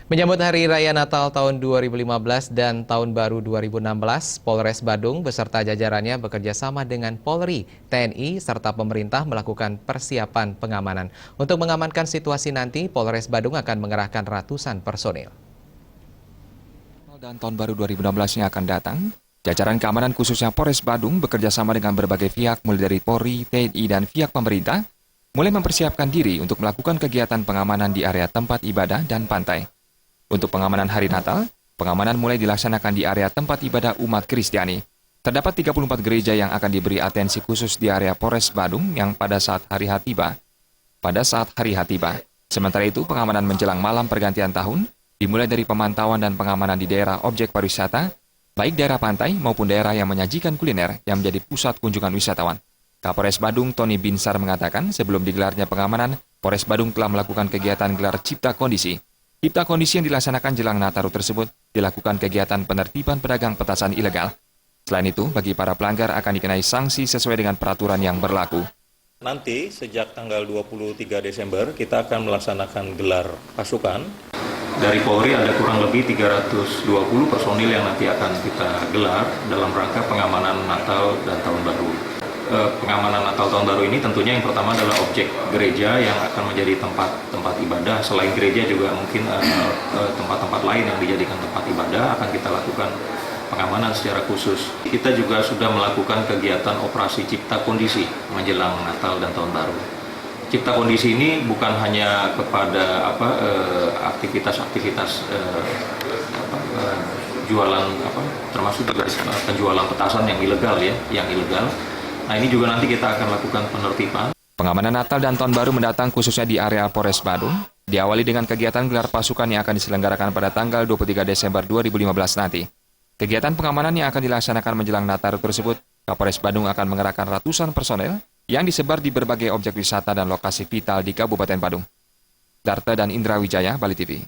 Menyambut Hari Raya Natal tahun 2015 dan Tahun Baru 2016, Polres Badung beserta jajarannya bekerja sama dengan Polri, TNI, serta pemerintah melakukan persiapan pengamanan. Untuk mengamankan situasi nanti, Polres Badung akan mengerahkan ratusan personil. Dan Tahun Baru 2016 yang akan datang, jajaran keamanan khususnya Polres Badung bekerja sama dengan berbagai pihak mulai dari Polri, TNI, dan pihak pemerintah, mulai mempersiapkan diri untuk melakukan kegiatan pengamanan di area tempat ibadah dan pantai. Untuk pengamanan hari Natal, pengamanan mulai dilaksanakan di area tempat ibadah umat Kristiani. Terdapat 34 gereja yang akan diberi atensi khusus di area Polres Badung yang pada saat hari H tiba. Sementara itu, pengamanan menjelang malam pergantian tahun dimulai dari pemantauan dan pengamanan di daerah objek pariwisata, baik daerah pantai maupun daerah yang menyajikan kuliner yang menjadi pusat kunjungan wisatawan. Kapolres Badung Tony Binsar mengatakan sebelum digelarnya pengamanan, Polres Badung telah melakukan kegiatan gelar Cipta Kondisi. Cipta kondisi yang dilaksanakan jelang Nataru tersebut dilakukan kegiatan penertiban pedagang petasan ilegal. Selain itu, bagi para pelanggar akan dikenai sanksi sesuai dengan peraturan yang berlaku. Nanti sejak tanggal 23 Desember kita akan melaksanakan gelar pasukan. Dari Polri ada kurang lebih 320 personil yang nanti akan kita gelar dalam rangka pengamanan Natal dan Tahun Baru. Pengamanan Natal Tahun Baru ini tentunya yang pertama adalah objek gereja yang akan menjadi tempat ibadah. Selain gereja juga mungkin tempat-tempat lain yang dijadikan tempat ibadah akan kita lakukan pengamanan secara khusus. Kita juga sudah melakukan kegiatan operasi Cipta Kondisi menjelang Natal dan Tahun Baru. Cipta Kondisi ini bukan hanya kepada aktivitas jualan termasuk juga penjualan petasan yang ilegal. Nah, ini juga nanti kita akan lakukan penertiban. Pengamanan Natal dan Tahun Baru mendatang khususnya di area Polres Badung diawali dengan kegiatan gelar pasukan yang akan diselenggarakan pada tanggal 23 Desember 2015 nanti. Kegiatan pengamanan yang akan dilaksanakan menjelang Nataru tersebut, Kapolres Badung akan mengerahkan ratusan personel yang disebar di berbagai objek wisata dan lokasi vital di Kabupaten Badung. Darta dan Indra Wijaya, Bali TV.